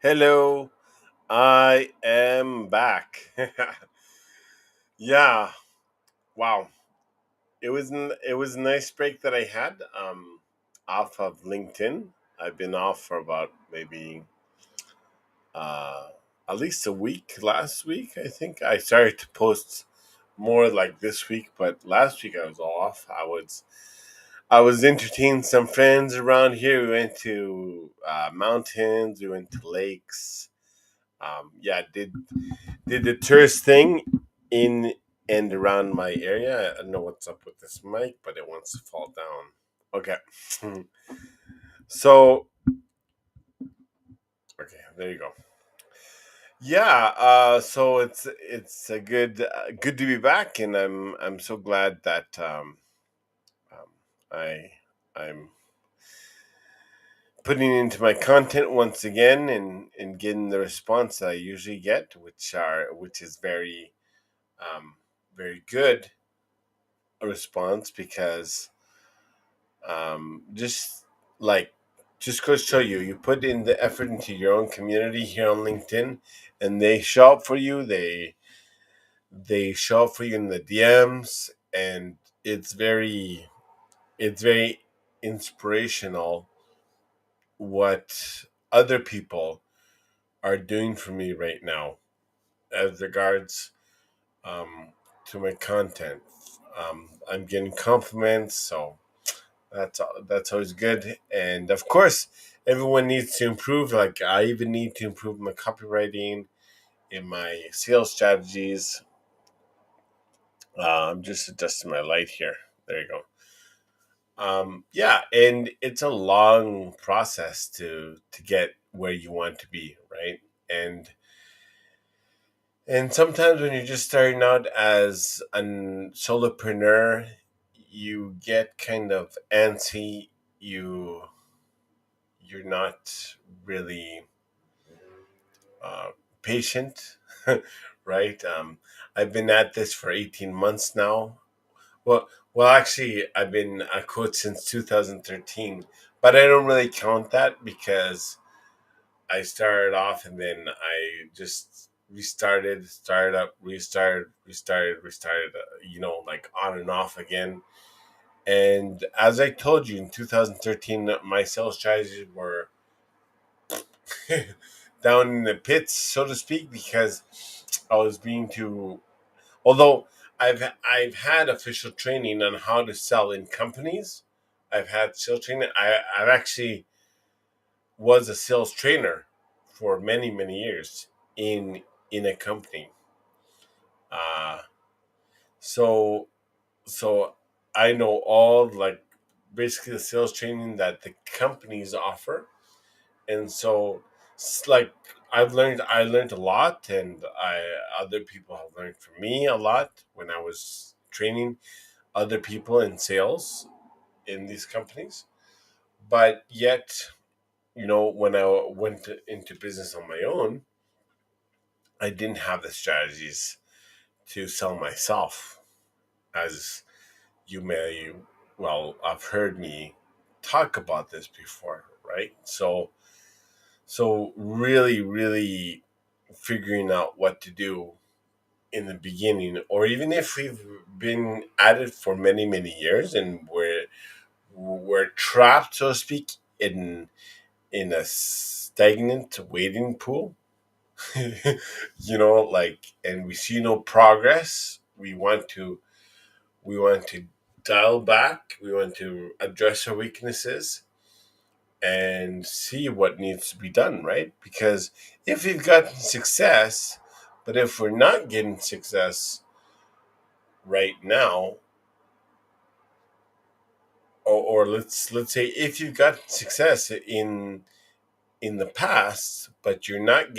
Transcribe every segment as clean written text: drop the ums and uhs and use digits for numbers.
Hello, I am back. Yeah, wow. It was a nice break that I had off of LinkedIn. I've been off for about maybe uh at least a week. Last week, I think I started to post more like this week, but last week I was off. I was entertaining some friends around here. We went to mountains. We went to lakes. Yeah, did the tourist thing in and around my area. I don't know what's up with this mic, but it wants to fall down. Okay. So, okay, there you go. Yeah, so it's a good to be back, and I'm so glad that um, I I'm putting into my content once again and getting the response that I usually get, which is um, very good a response because just like just goes to show you, you put in the effort into your own community here on LinkedIn, and they show up for you. They show up for you in the DMs, and it's very inspirational what other people are doing for me right now as regards um, to my content. I'm getting compliments, so that's always good. And of course, everyone needs to improve. Like I even need to improve my copywriting in my sales strategies. I'm just adjusting my light here. There you go. Yeah, and it's a long process to get where you want to be, right? And sometimes when you're just starting out as a solopreneur, you get kind of antsy. You're not really uh, patient, right? I've been at this for 18 months now. Well, actually, I've been a coach since 2013, but I don't really count that because I started off and then I just restarted, started up, restarted, like on and off again. And as I told you in 2013, my sales strategies were down in the pits, so to speak, because I was being too. Although I've had official training on how to sell in companies, I've had sales training. I've actually was a sales trainer for many years in a company. Uh, so so I know all like basically the sales training that the companies offer, and so like I learned a lot, and I other people have learned from me a lot when I was training other people in sales in these companies. But yet, when I went into business on my own, I didn't have the strategies to sell myself, as you may well have heard me talk about this before, right? So really figuring out what to do in the beginning, or even if we've been at it for many years and we're trapped, so to speak, in a stagnant waiting pool, and we see no progress. We want to dial back. We want to address our weaknesses and see what needs to be done, right? Because if we've gotten success, but if we're not getting success right now, or let's say if you've gotten success in the past, but you're not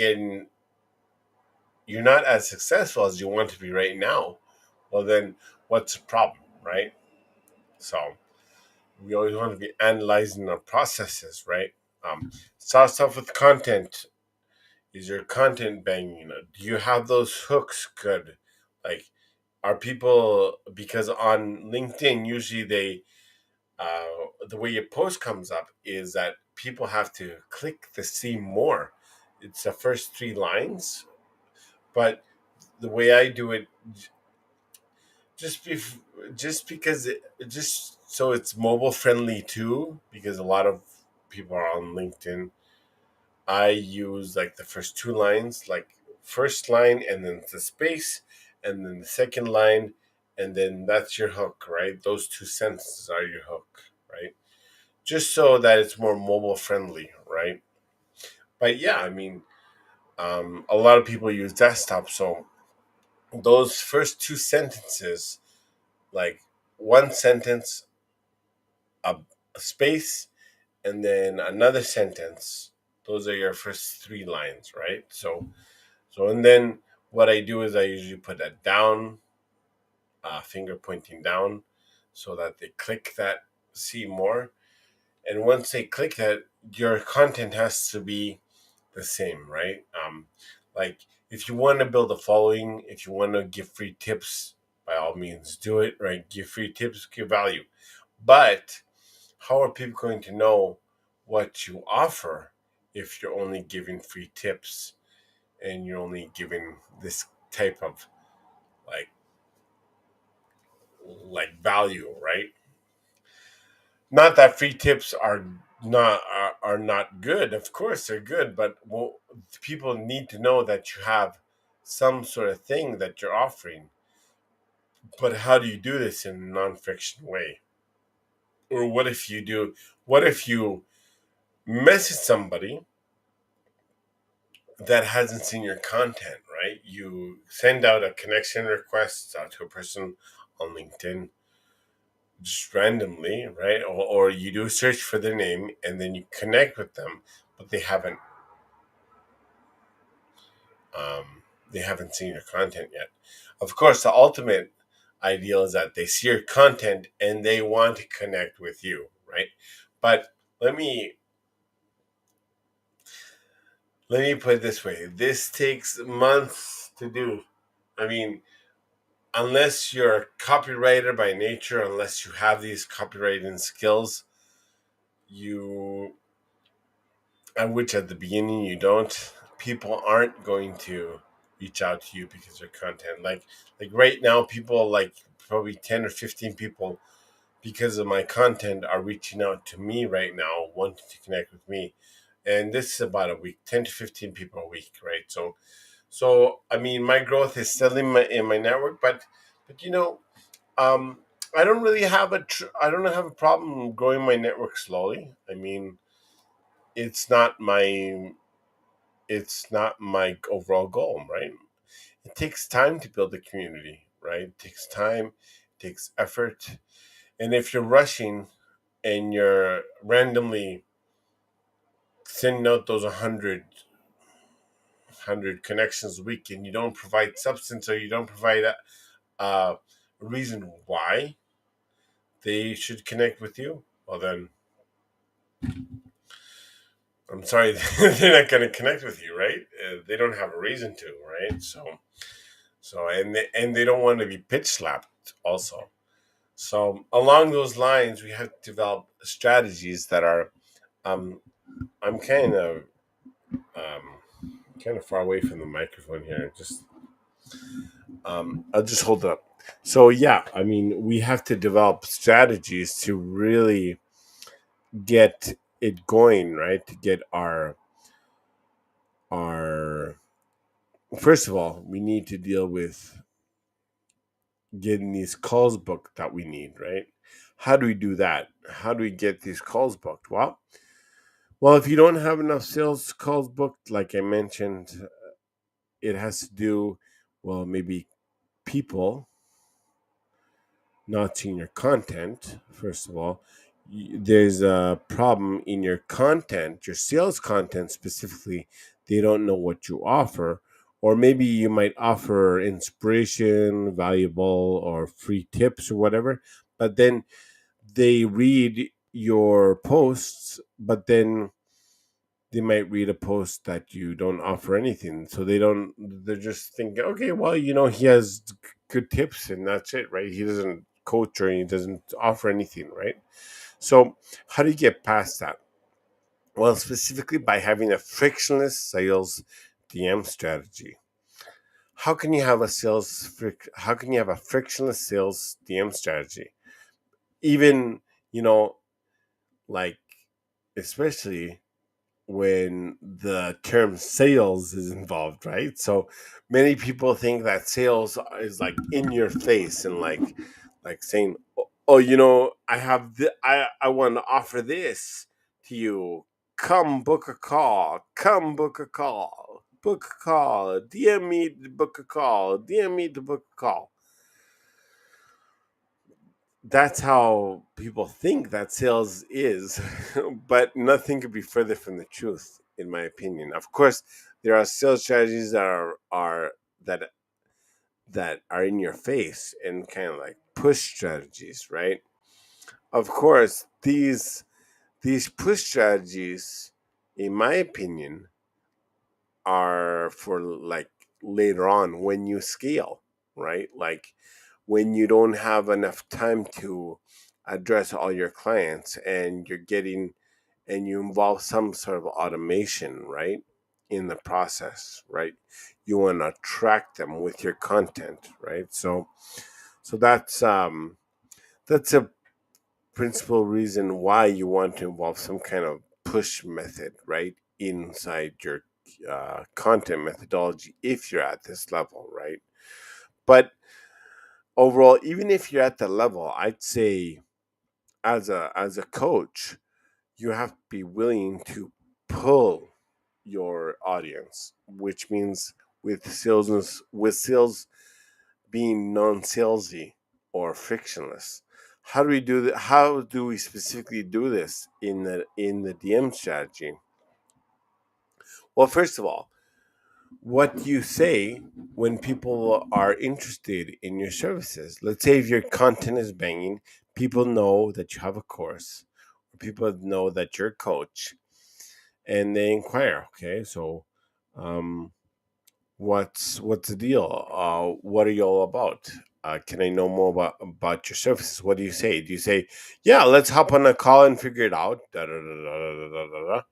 as successful as you want to be right now, well then what's the problem, right? So we always want to be analyzing our processes, right? Start stuff with content. Is your content banging? Do you have those hooks good? Like, are people, because on LinkedIn usually the way your post comes up is that people have to click the see more. it's the first three lines. But the way I do it, just bef- just because just so it's mobile friendly too, because a lot of people are on LinkedIn. I use like the first two lines, like first line and then the space, and then the second line, and then that's your hook, right? Those two sentences are your hook, right? Just so that it's more mobile friendly, right? But yeah, I mean, a lot of people use desktop, so those first two sentences, like one sentence, a, a space, and then another sentence. Those are your first three lines, right? So and then what I do is I usually put a down, finger pointing down, so that they click that, see more. And once they click that, your content has to be the same, right? Like if you want to build a following, if you want to give free tips, by all means do it, right? Give free tips, give value. But how are people going to know what you offer if you're only giving free tips and you're only giving this type of like value, right? Not that free tips are not good. Of course they're good, but well, people need to know that you have some sort of thing that you're offering. But how do you do this in a non-fiction way? Or what if you do? What if you message somebody that hasn't seen your content, right? You send out a connection request out to a person on LinkedIn just randomly, right? Or you do a search for their name and then you connect with them, but they haven't seen your content yet. Of course, the ultimate ideal is that they see your content and they want to connect with you, right? But let me let me put it this way: this takes months to do. I mean, unless you're a copywriter by nature, unless you have these copywriting skills, you, which at the beginning you don't, people aren't going to reach out to you because of your content. Like right now, people like probably 10 or 15 people because of my content are reaching out to me right now, wanting to connect with me. And this is about a week, 10 to 15 people a week, right? So I mean, my growth is still in my network, but um, I don't really have I don't have a problem growing my network slowly. I mean, it's not my it's not my overall goal, right? It takes time to build a community, right? It takes time, it takes effort, and if you're rushing and you're randomly sending out those 100 connections a week and you don't provide substance or you don't provide a reason why they should connect with you, well then I'm sorry, they're not going to connect with you, right? They don't have a reason to, right? And they don't want to be pitch slapped, also. So along those lines, we have to develop strategies that are. Um, I'm kind of far away from the microphone here. I'll just hold it up. So yeah, I mean, we have to develop strategies to really get it going, right? To get our first of all, we need to deal with getting these calls booked that we need, right? How do we do that? How do we get these calls booked? Well, if you don't have enough sales calls booked, like I mentioned, it has to do, well, maybe people not seeing your content. First of all, there's a problem in your content, your sales content specifically. They don't know what you offer, or maybe you might offer inspiration, valuable, or free tips or whatever, but then they read your posts, but then they might read a post that you don't offer anything. So they're just thinking, okay, well, he has good tips and that's it, right? He doesn't coach or he doesn't offer anything, right? So how do you get past that? Well, specifically by having a frictionless sales DM strategy. How can you have a frictionless sales DM strategy? Even, you know, like, especially when the term sales is involved, right? So many people think that sales is like in your face and like saying, "Oh, I want to offer this to you. Come book a call. Come book a call. Book a call. DM me to book a call. DM me to book a call." That's how people think that sales is, but nothing could be further from the truth, in my opinion. Of course, there are sales strategies that that are in your face and kind of like push strategies, right? Of course, these push strategies, in my opinion, are for like later on when you scale, right? Like when you don't have enough time to address all your clients and you involve some sort of automation, right? In the process, right? You want to attract them with your content, right? So that's a principal reason why you want to involve some kind of push method, right, inside your content methodology if you're at this level, right? But overall, even if you're at the level, I'd say as a coach, you have to be willing to pull your audience, which means with sales being non-salesy or frictionless. How do we do that? How do we specifically do this in the DM strategy? Well, first of all, what you say when people are interested in your services. Let's say if your content is banging, people know that you have a course, people know that you're a coach, and they inquire. Okay, so um, what's the deal? What are you all about? Can I know more about your services? What do you say? Do you say, yeah, let's hop on a call and figure it out? Da, da, da, da, da, da, da, da.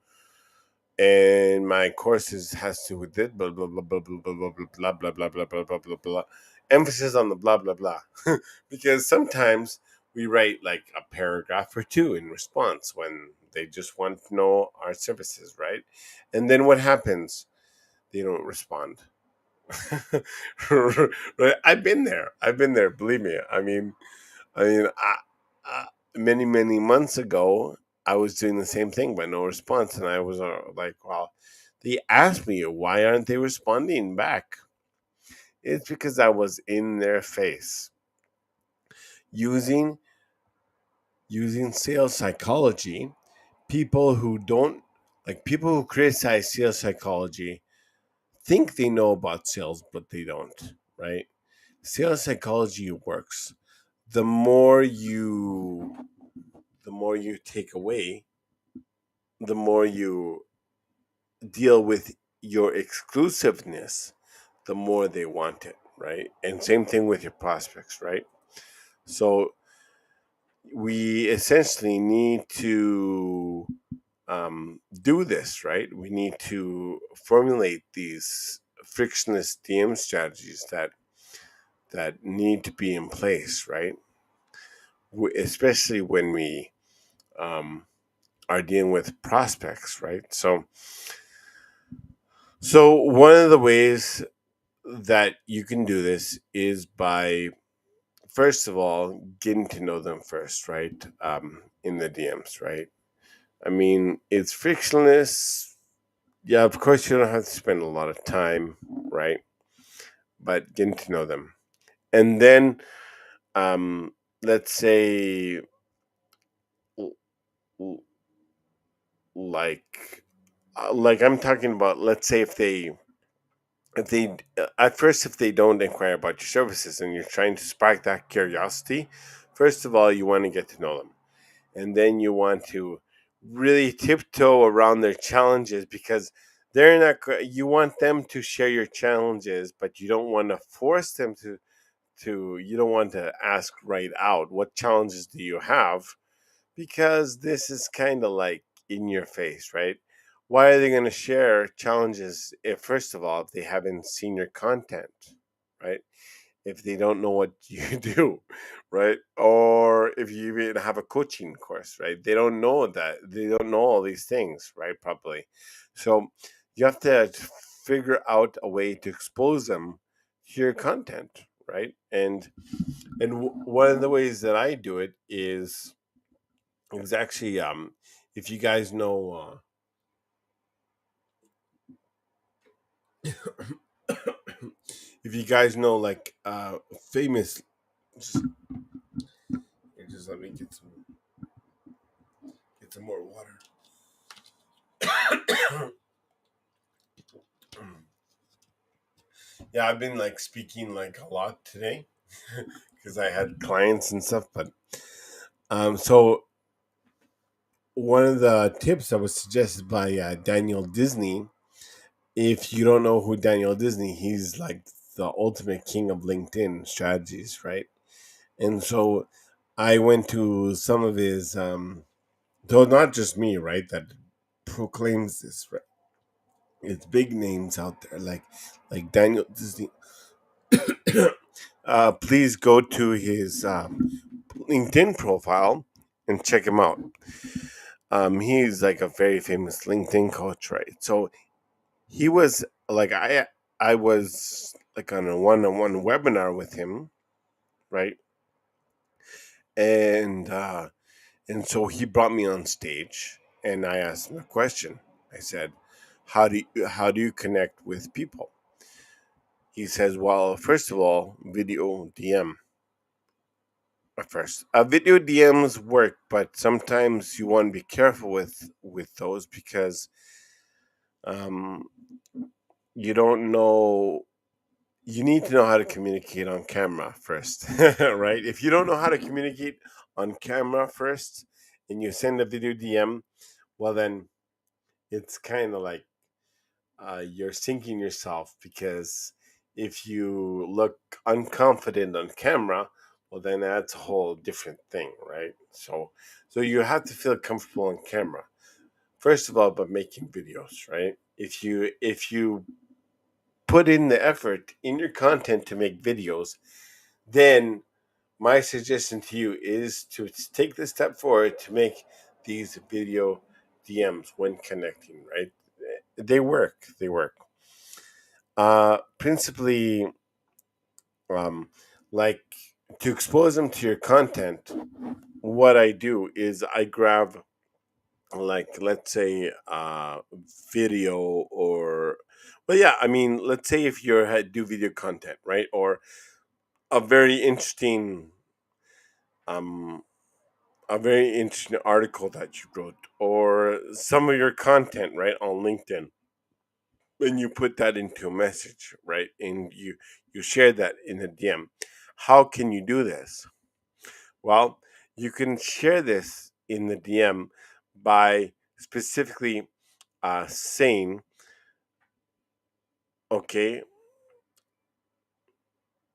And my courses has to do with it, blah blah blah blah blah blah blah blah blah blah blah blah blah blah blah. Emphasis on the blah blah blah, because sometimes we write like a paragraph or two in response when they just want to know our services, right? And then what happens? They don't respond. Right? I've been there. I've been there. Believe me. I mean, many months ago, I was doing the same thing, but no response, and I was like, "Well," they asked me, "Why aren't they responding back?" It's because I was in their face using sales psychology. People who don't people who criticize sales psychology think they know about sales, but they don't. Right? Sales psychology works. The more you take away, the more you deal with your exclusiveness, the more they want it, right? And same thing with your prospects, right? So we essentially need to do this, right? We need to formulate these frictionless DM strategies that need to be in place, right? Especially when we um, are dealing with prospects, right? So one of the ways that you can do this is by first of all getting to know them first, right? In the DMs, right? I mean, it's frictionless. Yeah, of course you don't have to spend a lot of time, right? But getting to know them, and then um, let's say l- l- like like I'm talking about. Let's say if they at first if they don't inquire about your services and you're trying to spark that curiosity, first of all you want to get to know them, and then you want to really tiptoe around their challenges because they're not you want them to share your challenges, but you don't want to force them to you don't want to ask right out what challenges do you have, because this is kind of like in your face, right? Why are they going to share challenges if, first of all, if they haven't seen your content, right? If they don't know what you do, right? Or if you even have a coaching course, right? They don't know that. They don't know all these things, right? Probably. So you have to figure out a way to expose them to your content, right? And one of the ways that I do it is actually if you guys know if you guys know like famous just, just let me get some more water. Yeah, I've been like speaking like a lot today because I had clients and stuff. But so one of the tips that was suggested by Daniel Disney. If you don't know who Daniel Disney, he's like the ultimate king of LinkedIn strategies, right? And so I went to some of his, though not just me, right, that proclaims this, right? It's big names out there like Daniel Disney. Please go to his LinkedIn profile and check him out. He's like a very famous LinkedIn coach, right? So he was like I was like on a one-on-one webinar with him, right? And so he brought me on stage and I asked him a question. I said, how do you connect with people? He says, well, first of all, video DM. At first, video DMs work, but sometimes you want to be careful with those because um, you don't know. You need to know how to communicate on camera first, right? If you don't know how to communicate on camera first, and you send a video DM, well then it's kind of like you're sinking yourself because if you look unconfident on camera, well then that's a whole different thing, right? So you have to feel comfortable on camera first of all, by making videos, right? If you put in the effort in your content to make videos, then my suggestion to you is to take the step forward to make these video DMs when connecting, right? They work. They work. Principally, um, like to expose them to your content, what I do is I grab, like, let's say, video or, well, yeah, I mean, let's say if you do video content, right? Or a very interesting, um, a very interesting article that you wrote, or some of your content, right, on LinkedIn, and you put that into a message, right, and you share that in a DM. How can you do this? Well, you can share this in the DM by specifically saying, okay,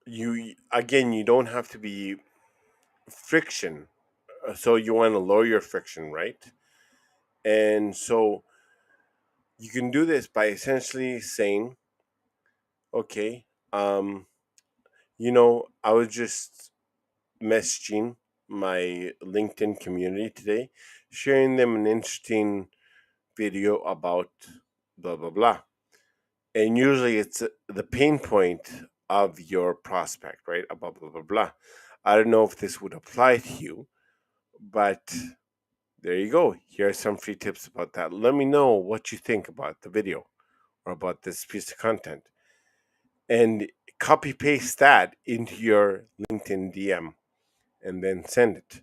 you don't have to be friction. So you want to lower your friction, right? And so you can do this by essentially saying, okay, I was just messaging my LinkedIn community today, sharing them an interesting video about blah, blah, blah. And usually it's the pain point of your prospect, right? About blah, blah, blah. I don't know if this would apply to you, but there you go. Here are some free tips about that. Let me know what you think about the video or about this piece of content, and copy paste that into your LinkedIn DM and then send it.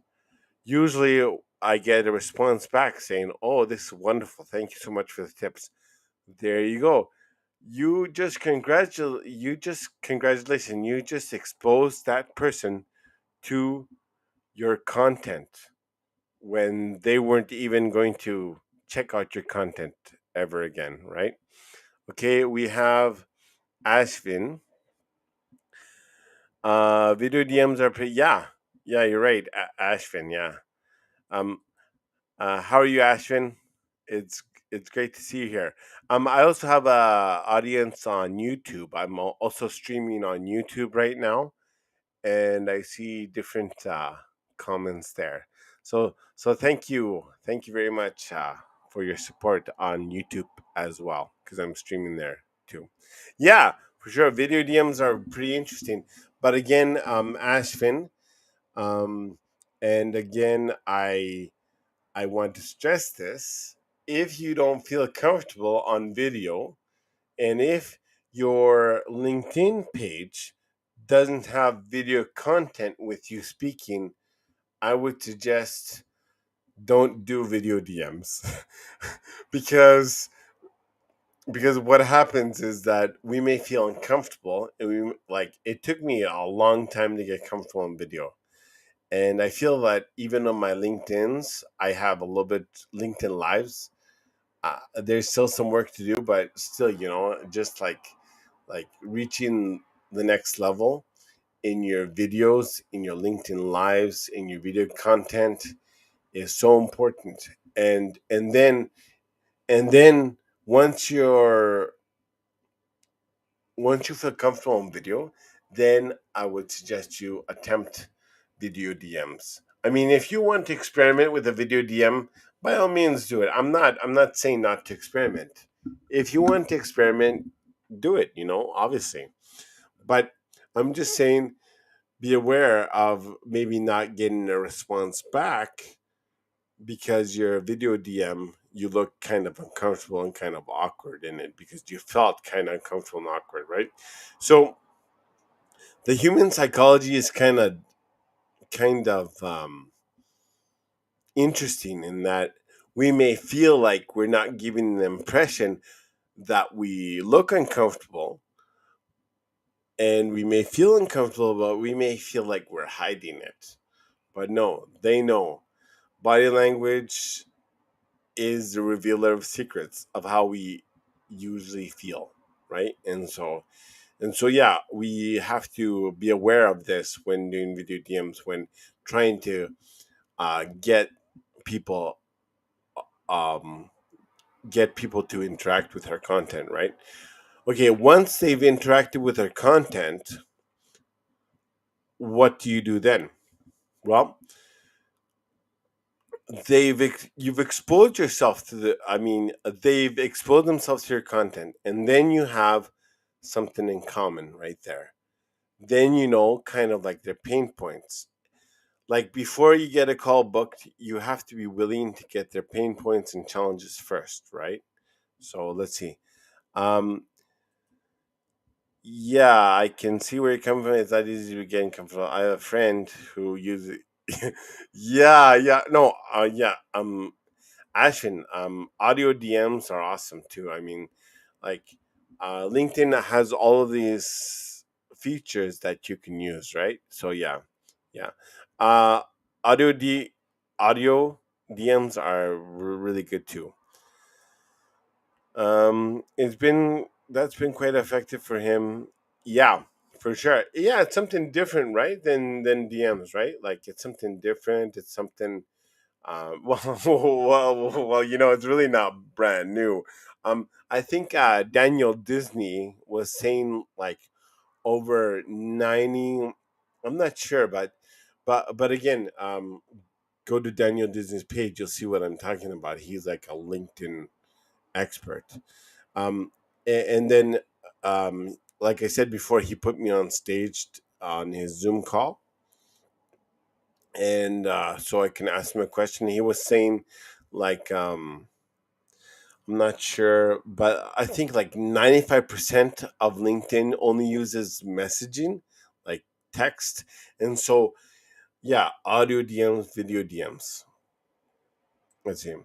Usually I get a response back saying, "Oh, this is wonderful. Thank you so much for the tips." There you go. Congratulations. You just exposed that person to your content when they weren't even going to check out your content ever again, right? Okay, we have Ashvin. Video DMs are pretty. Yeah, yeah, you're right, Ashvin. Yeah. Um. How are you, Ashvin? It's it's great to see you here. I also have a audience on YouTube. I'm also streaming on YouTube right now, and I see different comments there. So thank you very much for your support on YouTube as well, because I'm streaming there too. Yeah, for sure. Video DMs are pretty interesting, but again, Ashvin, um, and again, I want to stress this: if you don't feel comfortable on video, and if your LinkedIn page doesn't have video content with you speaking, I would suggest don't do video DMs. because because what happens is that we may feel uncomfortable, and we like it took me a long time to get comfortable in video. And I feel that even on my LinkedIn's, I have a little bit LinkedIn lives. There's still some work to do, but still, just like reaching the next level in your videos, in your LinkedIn lives, in your video content is so important. And then once you're once you feel comfortable on video, then I would suggest you attempt video DMs. I mean, if you want to experiment with a video DM, by all means do it. I'm not saying not to experiment. If you want to experiment, do it, obviously. But I'm just saying be aware of maybe not getting a response back because your video DM, you look kind of uncomfortable and kind of awkward in it because you felt kind of uncomfortable and awkward, right? So the human psychology is kind of interesting in that we may feel like we're not giving the impression that we look uncomfortable, and we may feel uncomfortable, but we may feel like we're hiding it. But no, they know. Body language is the revealer of secrets of how we usually feel, right? And so yeah, we have to be aware of this when doing video DMs, when trying to get people um get people to interact with our content, right? Okay, once they've interacted with our content, what do you do then? Well, you've exposed yourself to they've exposed themselves to your content, and then you have something in common right there. Then kind of like their pain points. Like before you get a call booked, you have to be willing to get their pain points and challenges first, right? So let's see. um Yeah, I can see where you're coming from. It's not easy to get comfortable. I have a friend who uses yeah, yeah, no, yeah, Ashwin, audio DMs are awesome too. I mean, like, LinkedIn has all of these features that you can use, right? So yeah, yeah. Uh, audio D audio DMs are really good too. It's been That's been quite effective for him. Yeah, for sure. Yeah, it's something different, right? Than DMs, right? Like it's something different. It's something. Well, it's really not brand new. I think Daniel Disney was saying like over 90. I'm not sure, but again, go to Daniel Disney's page. You'll see what I'm talking about. He's like a LinkedIn expert. And then, like I said before, he put me on stage on his Zoom call, and so I can ask him a question. He was saying, like, I'm not sure, but I think like 95% of LinkedIn only uses messaging, like text, and so yeah, audio DMs, video DMs. Let's see.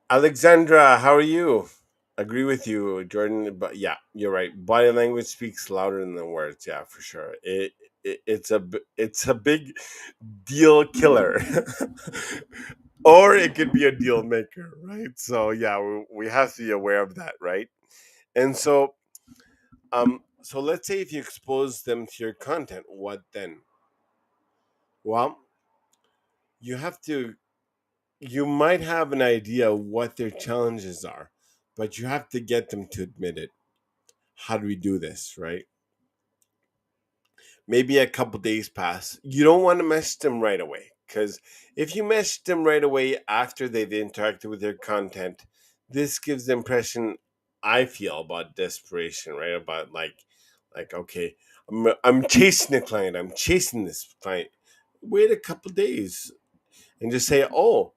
Alexandra, how are you? Agree with you, Jordan. But yeah, you're right. Body language speaks louder than the words. Yeah, for sure. It's a big deal killer, or it could be a deal maker, right? So yeah, we have to be aware of that, right? And so let's say if you expose them to your content, what then? Well, you have to you might have an idea what their challenges are, but you have to get them to admit it. How do we do this, right? Maybe a couple days pass. You don't want to message them right away, because if you message them right away after they've interacted with your content, this gives the impression, I feel, about desperation, right? About like okay, I'm chasing a client. I'm chasing this client. Wait a couple days and just say, "Oh,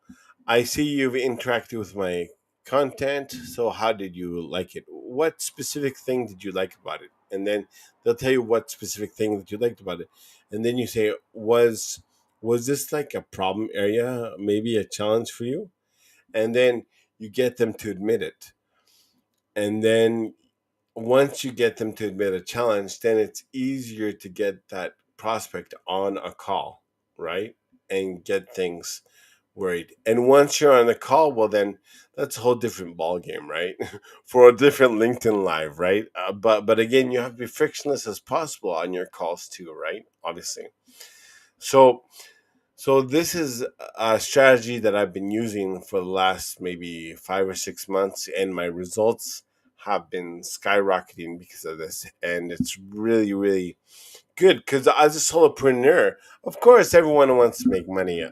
I see you've interacted with my content. So how did you like it? What specific thing did you like about it?" And then they'll tell you what specific thing that you liked about it. And then you say, "Was this like a problem area, maybe a challenge for you?" And then you get them to admit it. And then once you get them to admit a challenge, then it's easier to get that prospect on a call, right? And get things worried. And once you're on the call, well, then that's a whole different ball game, right? For a different LinkedIn Live, right? But again, you have to be frictionless as possible on your calls too, right? Obviously. So so this is a strategy that I've been using for the last maybe 5 or 6 months, and my results have been skyrocketing because of this. And it's really, really good because as a solopreneur, of course, everyone wants to make money.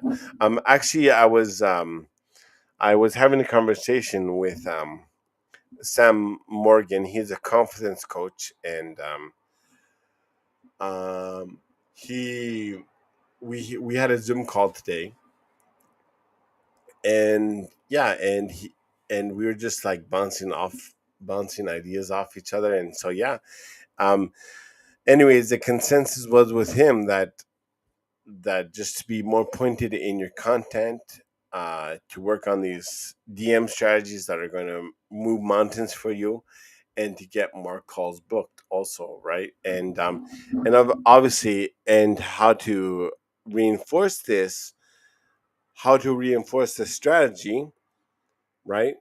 Actually, I was having a conversation with Sam Morgan. He's a confidence coach, and he we had a Zoom call today, and yeah, and we were just like bouncing ideas off each other, and so yeah. Um, anyways, the consensus was with him that just to be more pointed in your content, to work on these DM strategies that are going to move mountains for you, and to get more calls booked, also, right? Obviously, and reinforce this, how to reinforce the strategy, right,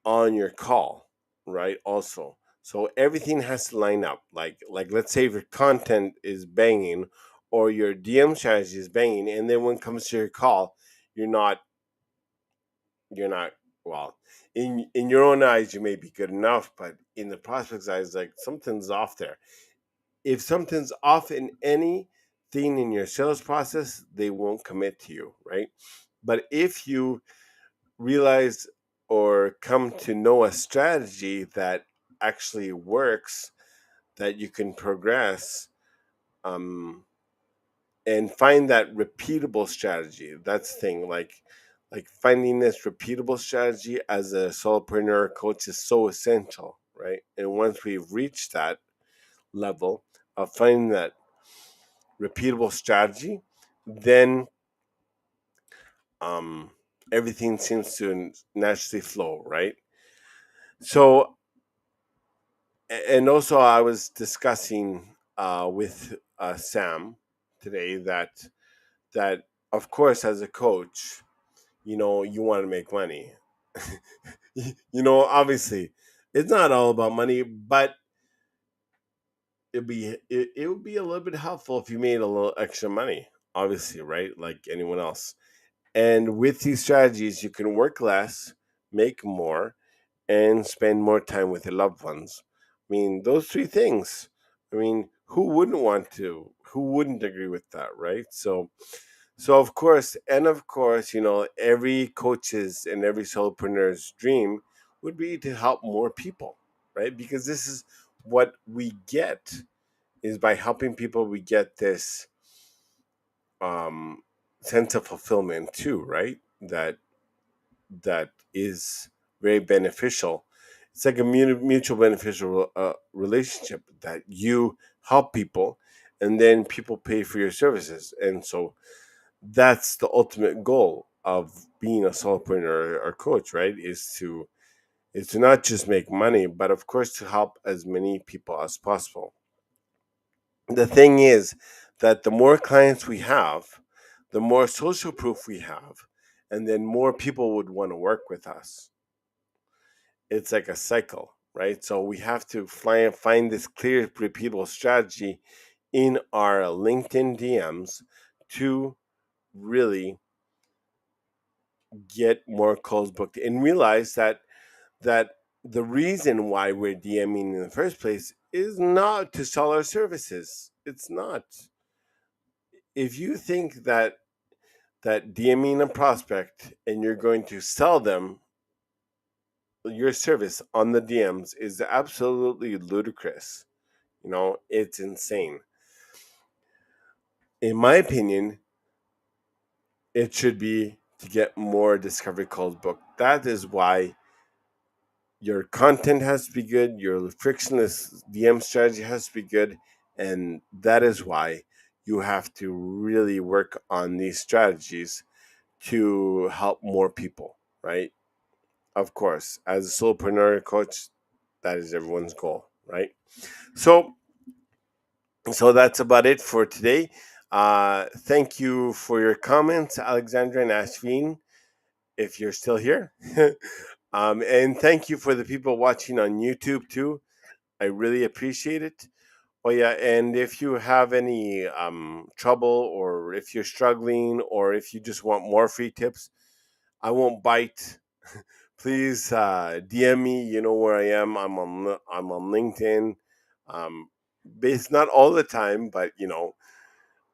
on your call, right? Also, so everything has to line up. Like let's say if your content is banging or your DM strategy is banging, and then when it comes to your call, you're not you're not well, in your own eyes you may be good enough, but in the prospect's eyes, like something's off there. If something's off in anything in your sales process, they won't commit to you, right? But if you realize or come to know a strategy that actually works, that you can progress, um, and find that repeatable strategy. That's the thing. Like finding this repeatable strategy as a solopreneur coach is so essential, right? And once we've reached that level of finding that repeatable strategy, then um, everything seems to naturally flow, right? So, and also I was discussing with Sam today that of course as a coach, you want to make money. Obviously, it's not all about money, but it would be a little bit helpful if you made a little extra money. Obviously, right? Like anyone else. And with these strategies, you can work less, make more, and spend more time with your loved ones. I mean, those three things. I mean, who wouldn't want to? Who wouldn't agree with that, right? So of course, every coach's and every solopreneur's dream would be to help more people, right? Because this is what we get, is by helping people we get this um sense of fulfillment too, right? That is very beneficial. It's like a mutual beneficial relationship, that you help people and then people pay for your services. And so that's the ultimate goal of being a solopreneur or coach, right? Is to not just make money, but of course to help as many people as possible. The thing is that the more clients we have, the more social proof we have, and then more people would want to work with us. It's like a cycle, right? So we have to find this clear, repeatable strategy in our LinkedIn DMs to really get more calls booked and realize that the reason why we're DMing in the first place is not to sell our services. It's not. If you think that DMing a prospect and you're going to sell them your service on the DMs is absolutely ludicrous. It's insane. In my opinion, it should be to get more discovery calls booked. That is why your content has to be good, your frictionless DM strategy has to be good, and that is why you have to really work on these strategies to help more people, right? Of course, as a solopreneur coach, that is everyone's goal, right? So, so that's about it for today. Thank you for your comments, Alexandra and Ashvin, if you're still here. And thank you for the people watching on YouTube too. I really appreciate it. Oh yeah, and if you have any trouble, or if you're struggling, or if you just want more free tips, I won't bite. Please DM me. You know where I am. I'm on LinkedIn. Um, it's not all the time, but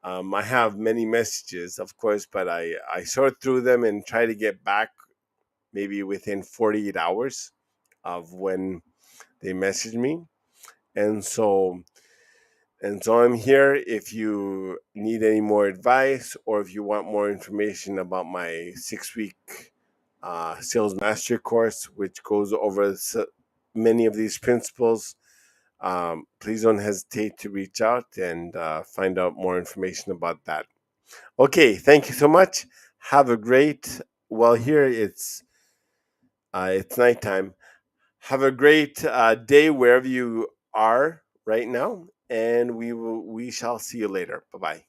I have many messages, of course, but I sort through them and try to get back maybe within 48 hours of when they message me. And so I'm here if you need any more advice, or if you want more information about my 6-week sales mastery course, which goes over many of these principles. Please don't hesitate to reach out and find out more information about that. Okay, thank you so much. Have a great. Well, here it's nighttime. Have a great day wherever you are right now, and we shall see you later. Bye bye.